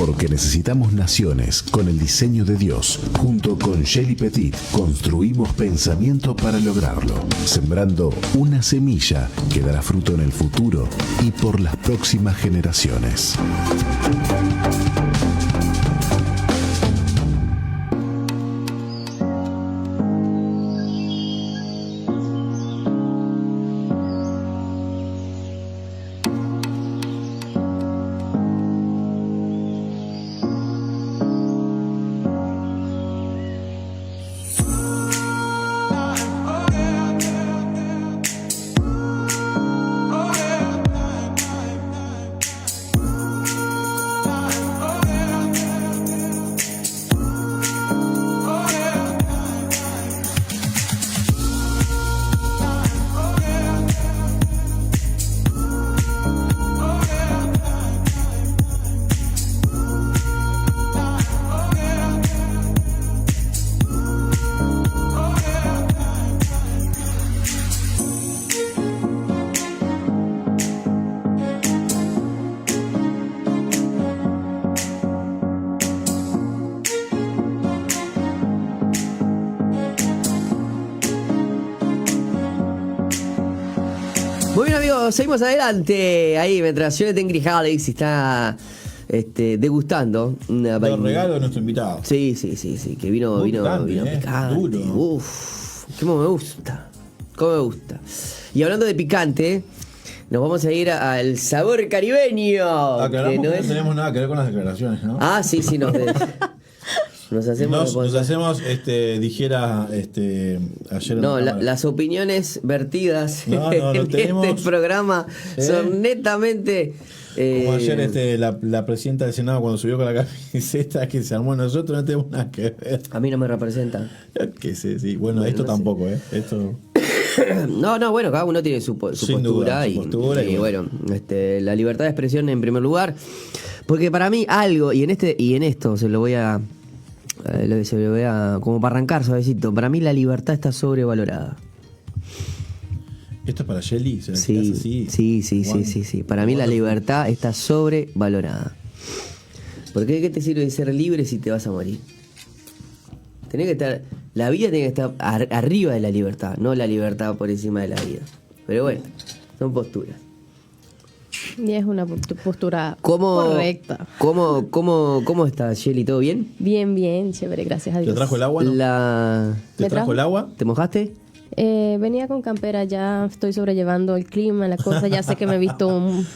Porque necesitamos naciones con el diseño de Dios. Junto con Shelly Petit construimos pensamiento para lograrlo, sembrando una semilla que dará fruto en el futuro y por las próximas generaciones. Muy bien, amigos, seguimos adelante. Ahí, mientras Jonathan Grijalix está degustando los regalos de nuestro invitado. Sí, que vino picante. Duro. Uf, cómo me gusta. Y hablando de picante, nos vamos a ir al sabor caribeño. Aclaramos que no tenemos nada que ver con las declaraciones, ¿no? Ah, sí, nos hacemos dijera ayer. No, las opiniones vertidas no en tenemos, este programa son netamente. Como ayer la presidenta del Senado cuando subió con la camiseta que se armó, nosotros no tenemos nada que ver. A mí no me representa. Que sé, sí. Bueno, esto no tampoco, Esto. No, bueno, cada uno tiene su postura, duda, y, su postura y bueno, la libertad de expresión en primer lugar, porque para mí algo, y en esto se lo voy a como para arrancar suavecito, para mí la libertad está sobrevalorada. ¿Esto es para Shelly? Sí. Para mí la libertad está sobrevalorada. Porque ¿de qué te sirve ser libre si te vas a morir? La vida tiene que estar arriba de la libertad, no la libertad por encima de la vida. Pero bueno, son posturas. Y es una postura correcta. ¿Cómo está, Shelly? ¿Todo bien? Bien, chévere, gracias a Dios. ¿Te trajo el agua? No? ¿Te trajo el agua? ¿Te mojaste? Venía con campera, ya estoy sobrellevando el clima, la cosa, ya sé que me he visto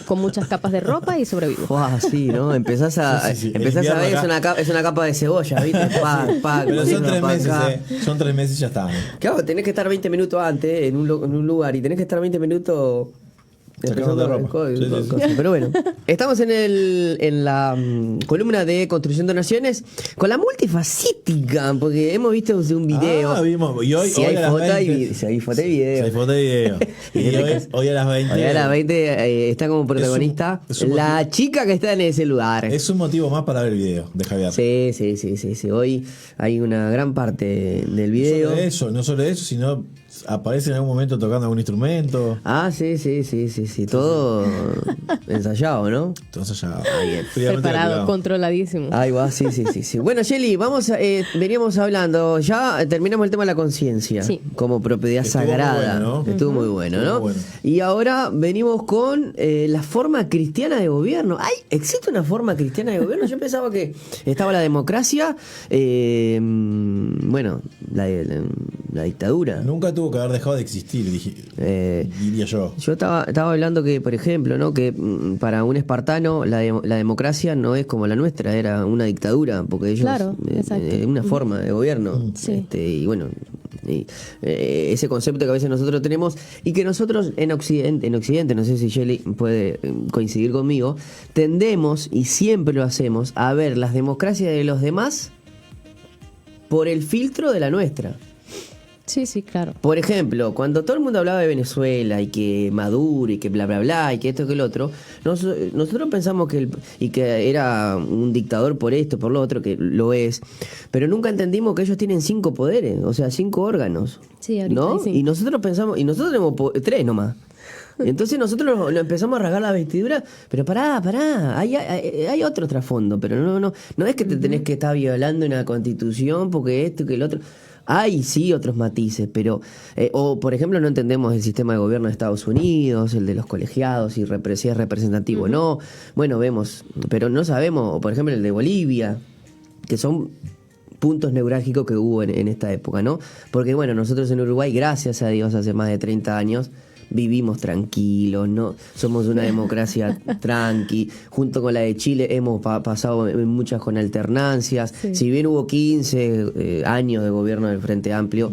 con muchas capas de ropa y sobrevivo. Sí, ¿no? Empezás a ver, es una capa de cebolla, ¿viste? Pero son 3 meses, son 3 meses y ya está. Claro, tenés que estar 20 minutos antes en un lugar y tenés que estar 20 minutos sacando de ropa. Pero bueno, estamos en la columna de Construyendo Naciones con la multifacética, porque hemos visto un video. Vimos. Y hoy, si hay foto y video. Y hoy a las 20. Hoy a las 20 está como protagonista la chica que está en ese lugar. Es un motivo más para ver el video de Javier. Sí. Hoy hay una gran parte del video. No solo eso, sino aparece en algún momento tocando algún instrumento. Sí. Todo ensayado, ¿no? Todo ensayado. Preparado, controladísimo. Ahí va, sí. Bueno, Shelly, veníamos hablando, ya terminamos el tema de la conciencia como propiedad sagrada. Estuvo muy bueno, ¿no? Y ahora venimos con la forma cristiana de gobierno. ¿Existe una forma cristiana de gobierno? Yo pensaba que estaba la democracia, la dictadura. Nunca tuvo que haber dejado de existir, diría yo. Yo estaba hablando que, por ejemplo, ¿no? Que para un espartano la democracia no es como la nuestra, era una dictadura, porque ellos una forma de gobierno. Y bueno, ese concepto que a veces nosotros tenemos y que nosotros en Occidente, no sé si Shelly puede coincidir conmigo, tendemos, y siempre lo hacemos, a ver las democracias de los demás por el filtro de la nuestra. Sí, claro. Por ejemplo, cuando todo el mundo hablaba de Venezuela y que Maduro y que bla, bla, bla, y que esto, que el otro, nosotros pensamos que era un dictador por esto, por lo otro, que lo es, pero nunca entendimos que ellos tienen 5 poderes, o sea, 5 órganos. Sí, ahorita ¿no? sí. Y nosotros pensamos, y nosotros tenemos 3 nomás. Entonces nosotros lo empezamos a rasgar la vestidura, pero pará, hay otro trasfondo, pero no es que te tenés que estar violando una constitución porque esto y que el otro. Hay sí otros matices, pero o por ejemplo no entendemos el sistema de gobierno de Estados Unidos, el de los colegiados y si es representativo, no. Bueno, vemos, pero no sabemos, por ejemplo el de Bolivia, que son puntos neurálgicos que hubo en esta época, ¿no? Porque bueno, nosotros en Uruguay, gracias a Dios, hace más de 30 años vivimos tranquilos, ¿no? Somos una democracia tranqui. Junto con la de Chile hemos pasado muchas con alternancias. Sí. Si bien hubo 15 años de gobierno del Frente Amplio,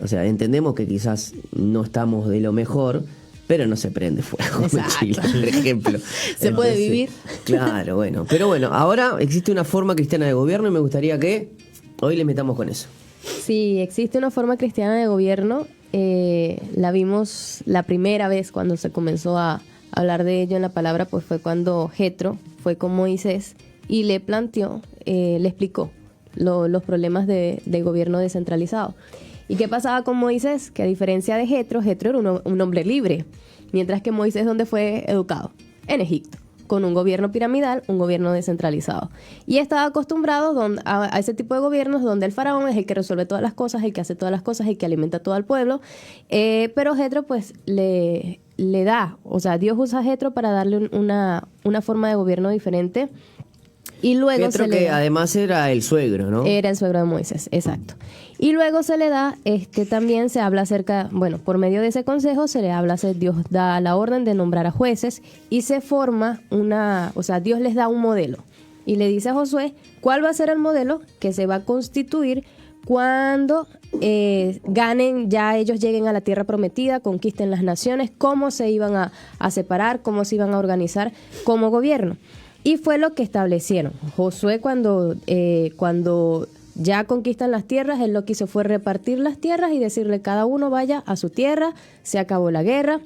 o sea, entendemos que quizás no estamos de lo mejor, pero no se prende fuego en Chile, por ejemplo. Se puede vivir. Claro, bueno. Pero bueno, ahora existe una forma cristiana de gobierno y me gustaría que hoy le metamos con eso. Sí, existe una forma cristiana de gobierno. La vimos la primera vez cuando se comenzó a hablar de ello en la palabra, pues fue cuando Jetro fue con Moisés y le planteó, le explicó los problemas de gobierno descentralizado. ¿Y qué pasaba con Moisés? Que a diferencia de Jetro era un hombre libre, mientras que Moisés, ¿dónde fue educado? En Egipto, con un gobierno piramidal, un gobierno descentralizado. Y estaba acostumbrado a ese tipo de gobiernos donde el faraón es el que resuelve todas las cosas, el que hace todas las cosas, el que alimenta a todo el pueblo. Pero Jetro pues le da, o sea, Dios usa a Jetro para darle una forma de gobierno diferente. Y luego Jetro, que además era el suegro, ¿no? Era el suegro de Moisés, exacto. Y luego se le da, también se habla acerca, bueno, por medio de ese consejo se le habla, Dios da la orden de nombrar a jueces y se forma Dios les da un modelo y le dice a Josué cuál va a ser el modelo que se va a constituir cuando ganen, ya ellos lleguen a la tierra prometida, conquisten las naciones, cómo se iban a separar, cómo se iban a organizar como gobierno. Y fue lo que establecieron. Josué cuando ya conquistan las tierras, él lo que hizo fue repartir las tierras y decirle cada uno vaya a su tierra, se acabó la guerra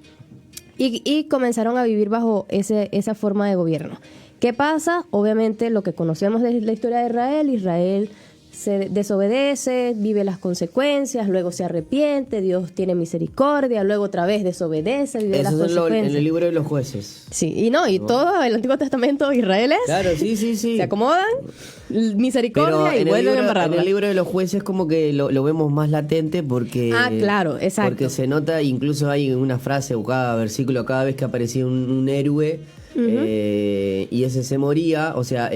y comenzaron a vivir bajo esa forma de gobierno. ¿Qué pasa? Obviamente lo que conocemos de la historia de Israel se desobedece, vive las consecuencias, luego se arrepiente, Dios tiene misericordia, luego otra vez desobedece, vive las consecuencias. En el libro de los jueces. Sí, y todo el Antiguo Testamento Israel es. Claro, sí. Se acomodan, misericordia y vuelven a embarrarla. En el libro de los jueces como que lo vemos más latente porque... claro, exacto. Porque se nota, incluso hay una frase o cada versículo, cada vez que aparecía un héroe... y ese se moría, o sea,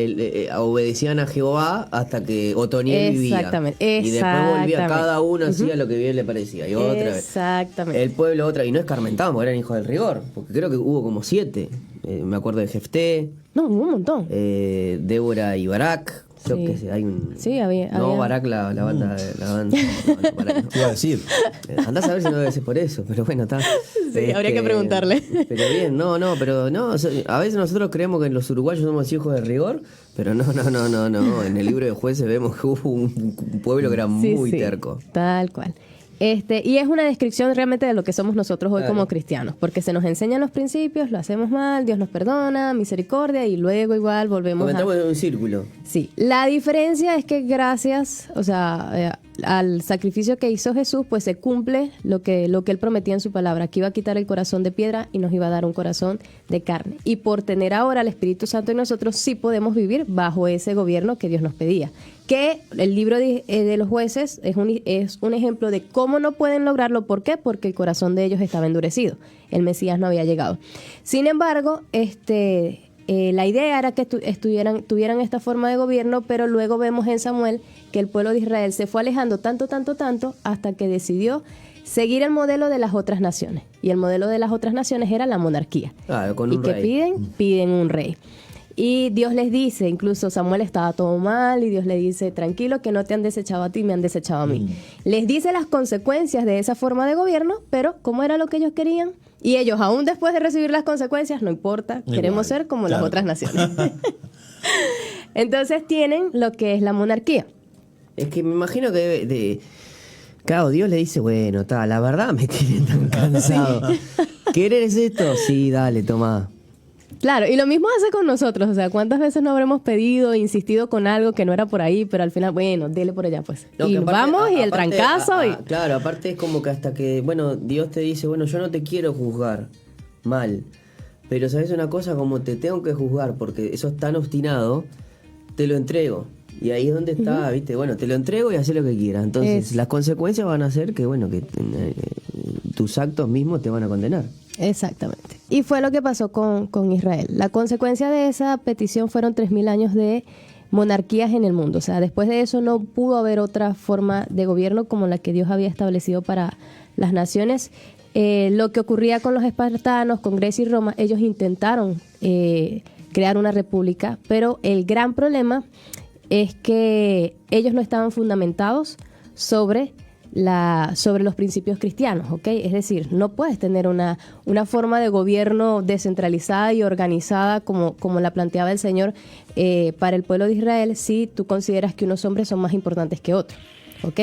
obedecían a Jehová hasta que Otoniel vivía. Exactamente. Y después volvía, cada uno hacía lo que bien le parecía. Y otra vez. Exactamente. El pueblo otra, y no escarmentaban, porque eran hijos del rigor, porque creo que hubo como 7. Me acuerdo de Jefté. No, hubo un montón. Débora y Barak. Creo que hay un... Sí, había. Barak, la banda. Barak, no. Iba a decir. Andás a ver si no debe ser por eso, pero bueno, está. Sí, habría que preguntarle. Pero bien, pero no. A veces nosotros creemos que los uruguayos somos hijos de rigor, pero no. En el libro de jueces vemos que hubo un pueblo que era muy terco. Tal cual. Y es una descripción realmente de lo que somos nosotros hoy como cristianos, porque se nos enseñan los principios, lo hacemos mal, Dios nos perdona, misericordia, y luego igual volvemos entramos en un círculo. Sí, la diferencia es que gracias, al sacrificio que hizo Jesús, pues se cumple lo que Él prometía en su palabra, que iba a quitar el corazón de piedra y nos iba a dar un corazón de carne. Y por tener ahora el Espíritu Santo en nosotros, sí podemos vivir bajo ese gobierno que Dios nos pedía. Que el libro de los jueces es un ejemplo de cómo no pueden lograrlo. ¿Por qué? Porque el corazón de ellos estaba endurecido. El Mesías no había llegado. Sin embargo, la idea era que tuvieran esta forma de gobierno, pero luego vemos en Samuel que el pueblo de Israel se fue alejando tanto, hasta que decidió seguir el modelo de las otras naciones. Y el modelo de las otras naciones era la monarquía. Con un rey. ¿Qué piden un rey. Y Dios les dice, incluso Samuel estaba todo mal, y Dios le dice, tranquilo, que no te han desechado a ti, me han desechado a mí. Les dice las consecuencias de esa forma de gobierno, pero ¿cómo era lo que ellos querían? Y ellos, aún después de recibir las consecuencias, no importa, queremos ser como las otras naciones. Entonces tienen lo que es la monarquía. Es que me imagino que claro, Dios le dice, bueno, la verdad me tienen tan cansado. ¿Querés esto? Sí, dale, toma. Claro, y lo mismo hace con nosotros, o sea, ¿cuántas veces no habremos pedido, insistido con algo que no era por ahí, pero al final, bueno, dele por allá, pues. No, y aparte, vamos, y el trancazo. Claro, aparte es como que hasta que, bueno, Dios te dice, bueno, yo no te quiero juzgar, mal. Pero ¿sabes una cosa? Como te tengo que juzgar porque sos tan obstinado, te lo entrego. Y ahí es donde está, ¿viste? Bueno, te lo entrego y haz lo que quieras. Entonces, las consecuencias van a ser que, bueno, que tus actos mismos te van a condenar. Exactamente. Y fue lo que pasó con Israel. La consecuencia de esa petición fueron 3.000 años de monarquías en el mundo. O sea, después de eso no pudo haber otra forma de gobierno como la que Dios había establecido para las naciones. Lo que ocurría con los espartanos, con Grecia y Roma, ellos intentaron crear una república, pero el gran problema es que ellos no estaban fundamentados sobre los principios cristianos, ¿ok? Es decir, no puedes tener una forma de gobierno descentralizada y organizada como la planteaba el Señor para el pueblo de Israel si tú consideras que unos hombres son más importantes que otros, ¿ok?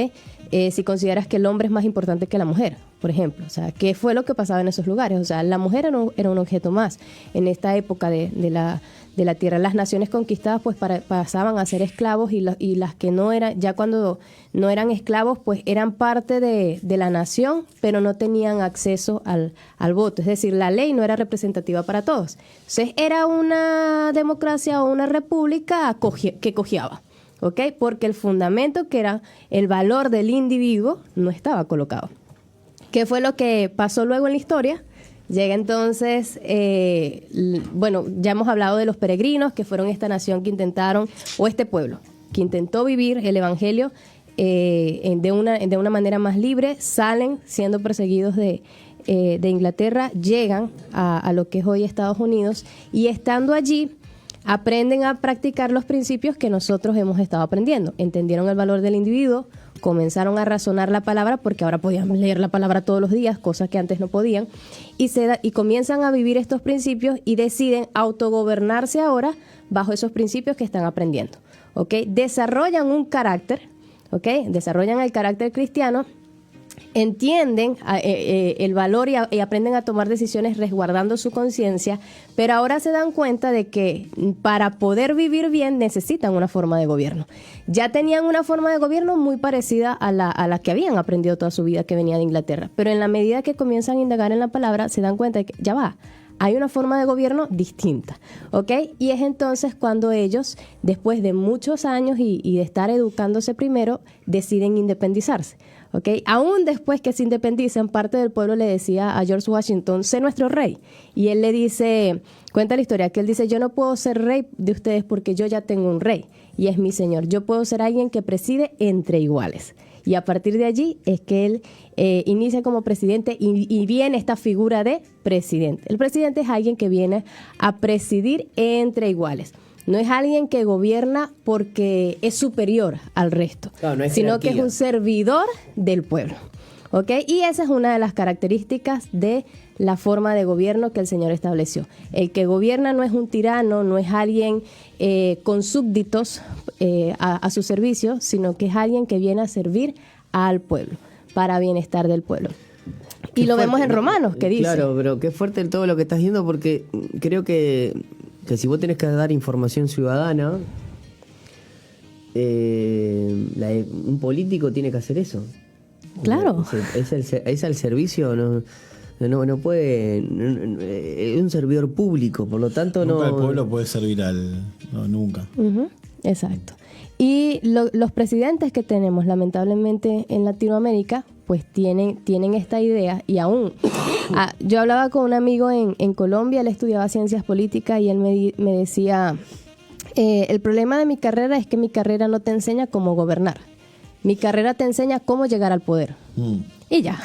Si consideras que el hombre es más importante que la mujer, por ejemplo. O sea, ¿qué fue lo que pasaba en esos lugares? O sea, la mujer era un objeto más. En esta época de la tierra, las naciones conquistadas pues pasaban a ser esclavos y las que no eran, ya cuando no eran esclavos, pues eran parte de la nación, pero no tenían acceso al voto. Es decir, la ley no era representativa para todos. Entonces, era una democracia o una república que cojeaba. ¿Ok? Porque el fundamento, que era el valor del individuo, no estaba colocado. ¿Qué fue lo que pasó luego en la historia? Llega entonces, bueno, ya hemos hablado de los peregrinos, que fueron esta nación que intentaron, o este pueblo, que intentó vivir el evangelio de una manera más libre, salen siendo perseguidos de Inglaterra, llegan a lo que es hoy Estados Unidos, y estando allí, aprenden a practicar los principios que nosotros hemos estado aprendiendo. Entendieron el valor del individuo, comenzaron a razonar la palabra, porque ahora podían leer la palabra todos los días, cosas que antes no podían, y comienzan a vivir estos principios y deciden autogobernarse ahora bajo esos principios que están aprendiendo. ¿Okay? Desarrollan un carácter, ¿okay? Desarrollan el carácter cristiano, entienden el valor y aprenden a tomar decisiones resguardando su conciencia, pero ahora se dan cuenta de que para poder vivir bien necesitan una forma de gobierno. Ya tenían una forma de gobierno muy parecida a la que habían aprendido toda su vida, que venía de Inglaterra, pero en la medida que comienzan a indagar en la palabra se dan cuenta de que ya va, hay una forma de gobierno distinta, ¿ok? Y es entonces cuando ellos, después de muchos años y de estar educándose primero, deciden independizarse, ¿ok? Aún después que se independizan, parte del pueblo le decía a George Washington, sé nuestro rey. Y él le dice, cuenta la historia, que él dice, yo no puedo ser rey de ustedes porque yo ya tengo un rey y es mi señor. Yo puedo ser alguien que preside entre iguales. Y a partir de allí es que él inicia como presidente y viene esta figura de presidente. El presidente es alguien que viene a presidir entre iguales. No es alguien que gobierna porque es superior al resto, claro, no es sino jerarquía, que es un servidor del pueblo. ¿Ok? Y esa es una de las características de la forma de gobierno que el Señor estableció. El que gobierna no es un tirano, no es alguien con súbditos a su servicio, sino que es alguien que viene a servir al pueblo, para bienestar del pueblo. Y lo vemos en Romanos, que dice. Claro, pero qué fuerte todo lo que estás diciendo, porque creo que si vos tenés que dar información ciudadana, un político tiene que hacer eso. Claro. Es al servicio, no puede, es un servidor público, por lo tanto nunca el pueblo puede servir nunca. Uh-huh, exacto. Y los presidentes que tenemos, lamentablemente, en Latinoamérica, pues tienen esta idea, y aún, yo hablaba con un amigo en Colombia, él estudiaba ciencias políticas y él me decía, el problema de mi carrera es que mi carrera no te enseña cómo gobernar, mi carrera te enseña cómo llegar al poder. Y ya.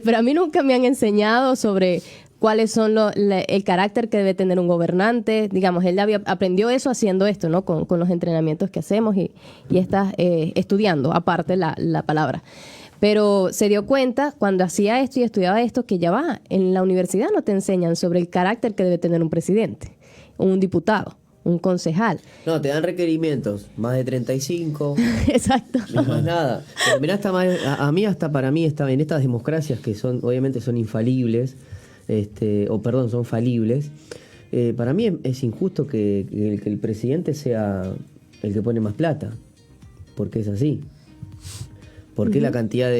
Pero a mí nunca me han enseñado sobre cuáles son el carácter que debe tener un gobernante. Digamos, él aprendió eso haciendo esto, ¿no? Con los entrenamientos que hacemos y está estudiando, aparte la palabra. Pero se dio cuenta cuando hacía esto y estudiaba esto que ya va, en la universidad no te enseñan sobre el carácter que debe tener un presidente, un diputado, un concejal. No, te dan requerimientos, más de 35. Exacto. No más nada. Pero mirá, para mí, en estas democracias que obviamente son infalibles, son falibles, para mí es injusto que el presidente sea el que pone más plata, porque es así. ¿Por qué la cantidad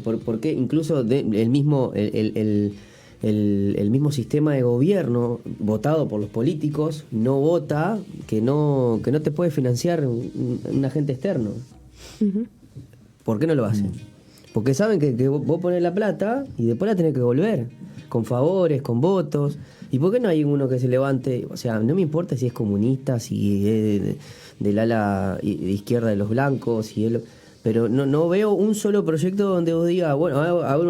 por qué incluso el mismo el mismo sistema de gobierno votado por los políticos no vota que no te puede financiar un agente externo. ¿Por qué no lo hacen? Porque saben que vos pones la plata y después la tenés que devolver con favores, con votos. ¿Y por qué no hay uno que se levante? O sea, no me importa si es comunista, si es del ala de izquierda de los blancos, pero no veo un solo proyecto donde vos digas, bueno,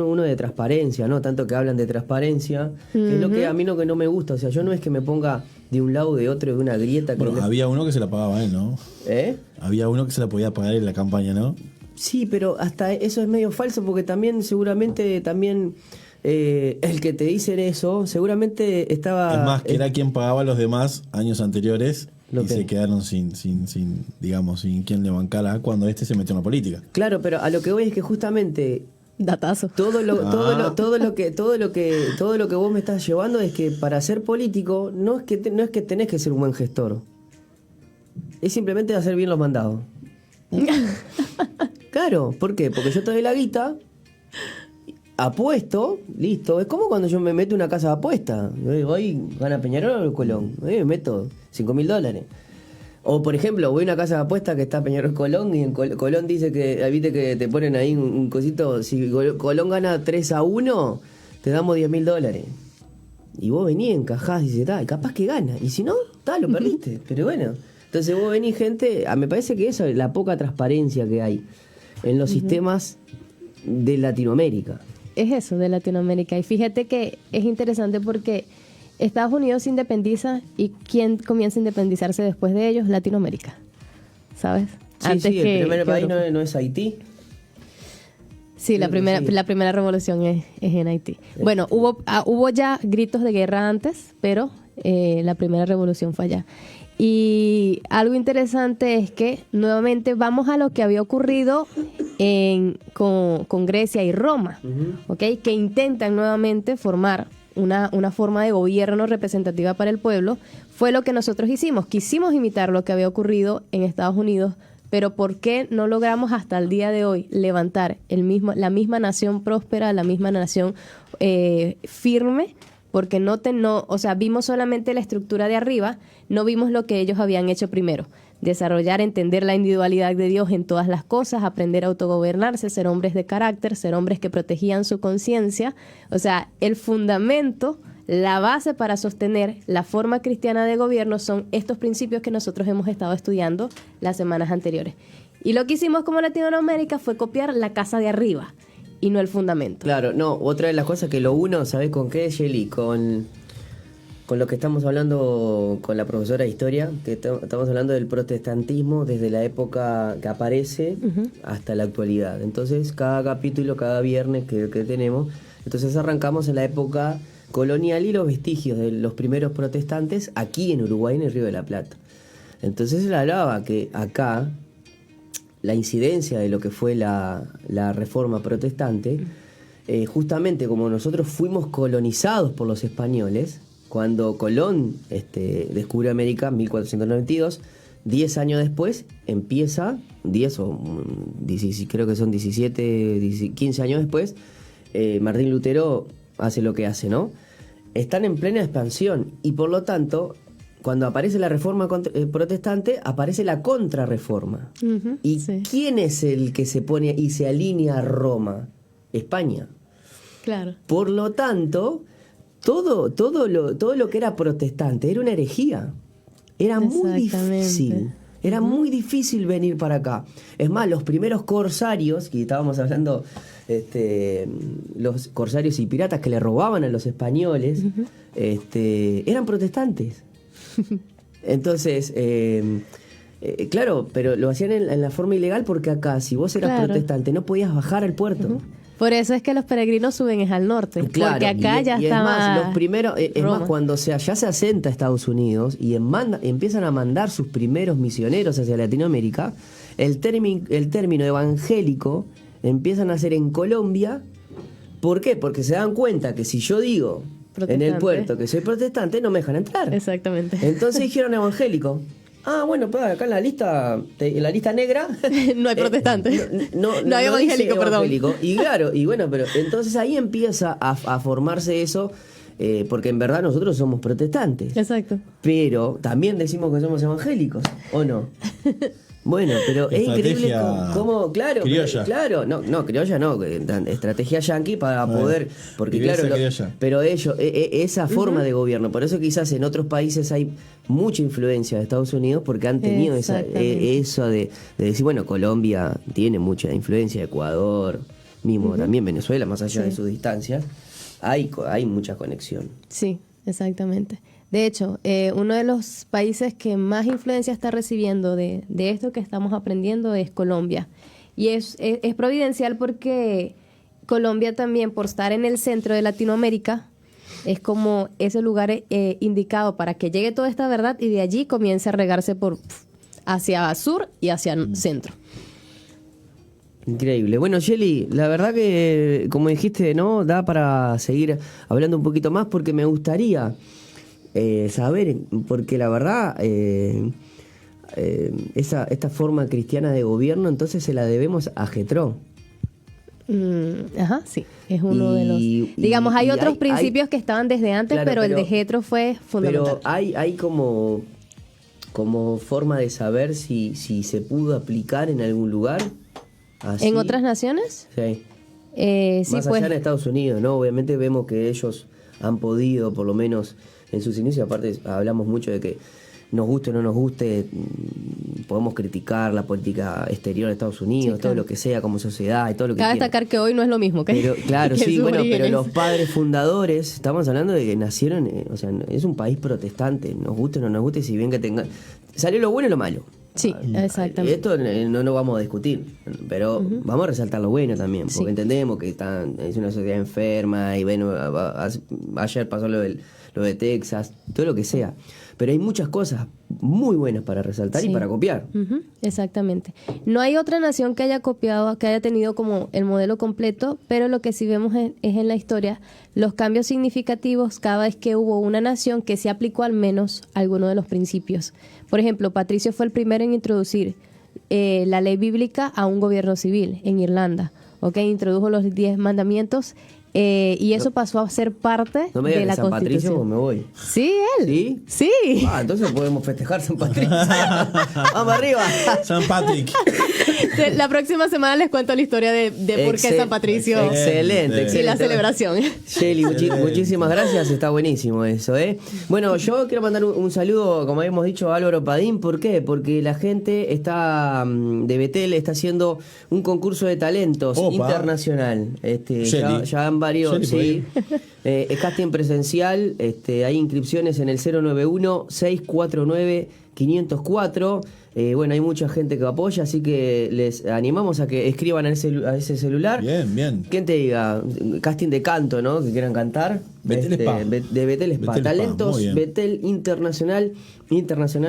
uno de transparencia, ¿no? Tanto que hablan de transparencia, que es lo que a mí que no me gusta. O sea, yo no es que me ponga de un lado, de otro, de una grieta. Bueno, había uno que se la pagaba él, ¿no? Había uno que se la podía pagar en la campaña, ¿no? Sí, pero hasta eso es medio falso, porque también seguramente el que te dicen eso seguramente estaba... Es más, que era quien pagaba a los demás años anteriores se quedaron sin quien le bancara cuando se metió en la política. Claro, pero a lo que voy es que justamente... Datazo. Todo lo que vos me estás llevando es que para ser político no es que tenés que ser un buen gestor. Es simplemente hacer bien los mandados. Claro, ¿por qué? Porque yo te doy la guita, apuesto, listo. Es como cuando yo me meto en una casa de apuesta. Voy, gana Peñarol o Colón. Me meto $5.000. O, por ejemplo, voy a una casa de apuesta que está Peñarol Colón y en Colón dice que, viste que te ponen ahí un cosito, si Colón gana 3-1, te damos $10.000. Y vos venís, encajás y dices, capaz que gana. Y si no, lo perdiste. Pero bueno, entonces vos venís, gente, me parece que eso es la poca transparencia que hay en los sistemas de Latinoamérica. Es eso, de Latinoamérica. Y fíjate que es interesante porque Estados Unidos se independiza y ¿quién comienza a independizarse después de ellos? Latinoamérica, ¿sabes? Sí, el primer país no es Haití. Sí, la primera revolución es en Haití. Bueno, hubo ya gritos de guerra antes, pero la primera revolución fue allá. Y algo interesante es que nuevamente vamos a lo que había ocurrido con Grecia y Roma, ¿okay? Que intentan nuevamente formar una forma de gobierno representativa para el pueblo. Fue lo que nosotros hicimos. Quisimos imitar lo que había ocurrido en Estados Unidos, pero ¿por qué no logramos hasta el día de hoy levantar la misma nación próspera, la misma nación firme? Porque vimos solamente la estructura de arriba, no vimos lo que ellos habían hecho primero. Desarrollar, entender la individualidad de Dios en todas las cosas, aprender a autogobernarse, ser hombres de carácter, ser hombres que protegían su conciencia. O sea, el fundamento, la base para sostener la forma cristiana de gobierno son estos principios que nosotros hemos estado estudiando las semanas anteriores. Y lo que hicimos como Latinoamérica fue copiar la casa de arriba y no el fundamento. Claro, no, otra de las cosas que lo uno, ¿sabés con qué, Shelly? Con lo que estamos hablando con la profesora de historia, que estamos hablando del protestantismo desde la época que aparece hasta la actualidad. Entonces, cada capítulo, cada viernes que tenemos, entonces arrancamos en la época colonial y los vestigios de los primeros protestantes aquí en Uruguay, en el Río de la Plata. Entonces él hablaba que acá la incidencia de lo que fue la reforma protestante, justamente como nosotros fuimos colonizados por los españoles, cuando Colón descubre América en 1492, 10 años después empieza, 10 o 10, creo que son 17, 15 años después, Martín Lutero hace lo que hace, ¿no? Están en plena expansión y por lo tanto, cuando aparece la reforma protestante, aparece la contrarreforma. ¿Y quién es el que se pone y se alinea a Roma? España. Claro. Por lo tanto, todo lo que era protestante era una herejía. Era muy difícil. Era muy difícil venir para acá. Es más, los primeros corsarios, que estábamos hablando, los corsarios y piratas que le robaban a los españoles, eran protestantes. Entonces, claro, pero lo hacían en la forma ilegal porque acá, si vos eras protestante, no podías bajar al puerto. Por eso es que los peregrinos suben al norte, claro, porque acá ya estaba. Más, los primeros, es más, cuando ya se asenta Estados Unidos y empiezan a mandar sus primeros misioneros hacia Latinoamérica, el término evangélico empiezan a hacer en Colombia. ¿Por qué? Porque se dan cuenta que si yo digo en el puerto que soy protestante, no me dejan entrar. Exactamente. Entonces dijeron evangélico. bueno, pues acá en la lista negra no hay protestantes. No hay evangélico, perdón. Y claro, y bueno, pero entonces ahí empieza a formarse eso, porque en verdad nosotros somos protestantes. Exacto. Pero también decimos que somos evangélicos, ¿o no? Bueno, pero es increíble cómo, claro, criolla. Claro, no, criolla no, estrategia yanqui para poder, porque claro, pero ellos, esa forma de gobierno, por eso quizás en otros países hay mucha influencia de Estados Unidos, porque han tenido eso de decir, bueno, Colombia tiene mucha influencia, Ecuador, mismo también Venezuela, más allá de sus distancias, hay mucha conexión. Sí, exactamente. De hecho, uno de los países que más influencia está recibiendo de esto que estamos aprendiendo es Colombia. Y es providencial porque Colombia también, por estar en el centro de Latinoamérica, es como ese lugar indicado para que llegue toda esta verdad y de allí comience a regarse hacia sur y hacia centro. Increíble. Bueno, Shelly, la verdad que, como dijiste, ¿no? Da para seguir hablando un poquito más porque me gustaría... saber, porque la verdad esta forma cristiana de gobierno entonces se la debemos a Jethro. Sí, es uno de los... Digamos, hay otros principios que estaban desde antes, claro, pero el de Jethro fue fundamental. Pero hay como forma de saber si se pudo aplicar en algún lugar. Así. ¿En otras naciones? Sí. Sí, más allá en Estados Unidos, ¿no? Obviamente vemos que ellos han podido, por lo menos en sus inicios, aparte hablamos mucho de que nos guste o no nos guste, podemos criticar la política exterior de Estados Unidos, sí, claro, todo lo que sea como sociedad y todo lo que cabe destacar que hoy no es lo mismo que pero claro, que sí, bueno, orígenes. pero los padres fundadores, estamos hablando de que nacieron, o sea, es un país protestante, nos guste o no nos guste, si bien que tenga... Salió lo bueno y lo malo. Sí, exactamente. Esto no lo vamos a discutir, pero vamos a resaltar lo bueno también, porque entendemos que es una sociedad enferma y bueno, ayer pasó lo de Texas, todo lo que sea. Pero hay muchas cosas muy buenas para resaltar y para copiar. Exactamente. No hay otra nación que haya copiado, que haya tenido como el modelo completo, pero lo que sí vemos es en la historia los cambios significativos cada vez que hubo una nación que se aplicó al menos alguno de los principios. Por ejemplo, Patricio fue el primero en introducir la ley bíblica a un gobierno civil en Irlanda. Introdujo los 10 mandamientos. Y eso pasó a ser parte de la San Patricio, Constitución. Me voy. Sí, él. ¿Sí? Sí. Entonces podemos festejar San Patricio. Vamos arriba. San Patrick. La próxima semana les cuento la historia de por qué San Patricio. Excelente. Y la celebración. Shelly, muchísimas gracias. Está buenísimo eso, Bueno, yo quiero mandar un saludo, como habíamos dicho, a Álvaro Padín. ¿Por qué? Porque la gente de Betel está haciendo un concurso de talentos internacional. Ya han varios, sí. Casting presencial, hay inscripciones en el 091-649-504. Bueno, hay mucha gente que apoya, así que les animamos a que escriban a ese celular. Bien. ¿Quién te diga? Casting de canto, ¿no? Que quieran cantar. Betel Spa. De Betel Spa. Talentos Betel Internacional,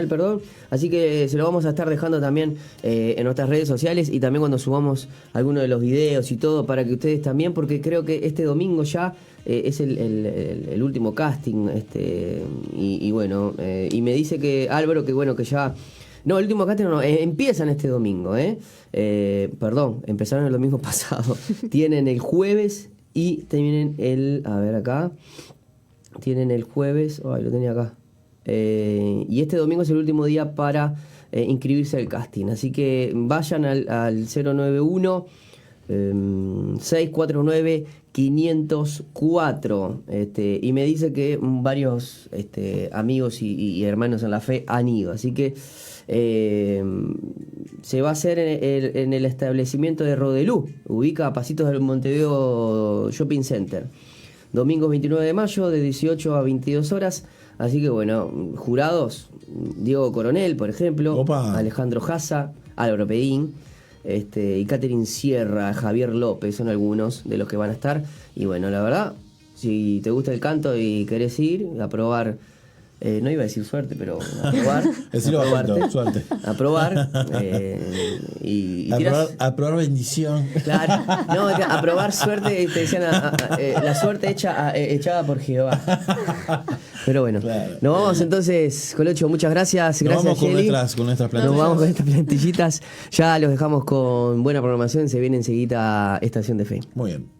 perdón. Así que se lo vamos a estar dejando también en nuestras redes sociales y también cuando subamos algunos de los videos y todo para que ustedes también, porque creo que este domingo ya es el último casting. Y bueno, y me dice que Álvaro que bueno, que ya... No, el último casting no, empiezan este domingo, perdón, empezaron el domingo pasado. Tienen el jueves y tienen tienen el jueves, lo tenía acá. Y este domingo es el último día para inscribirse al casting. Así que vayan al 091 649 504 y me dice que varios amigos y hermanos en la fe han ido. Así que se va a hacer en el establecimiento de Rodelú, ubica a pasitos del Montevideo Shopping Center. Domingo 29 de mayo de 18 a 22 horas. Así que bueno, jurados, Diego Coronel, por ejemplo, Alejandro Jaza, Álvaro Pedín, y Catherine Sierra, Javier López, son algunos de los que van a estar. Y bueno, la verdad, si te gusta el canto y querés ir a probar no iba a decir suerte, pero aprobar. Suerte. Aprobar. Y aprobar bendición. Claro. No, aprobar suerte, te decían la suerte echada por Jehová. Pero bueno, claro. Nos vamos entonces, Colocho, muchas gracias. Nos gracias, vamos con nuestras plantillas. Nos vamos con estas plantillitas. Ya los dejamos con buena programación. Se viene enseguida Estación de Fe. Muy bien.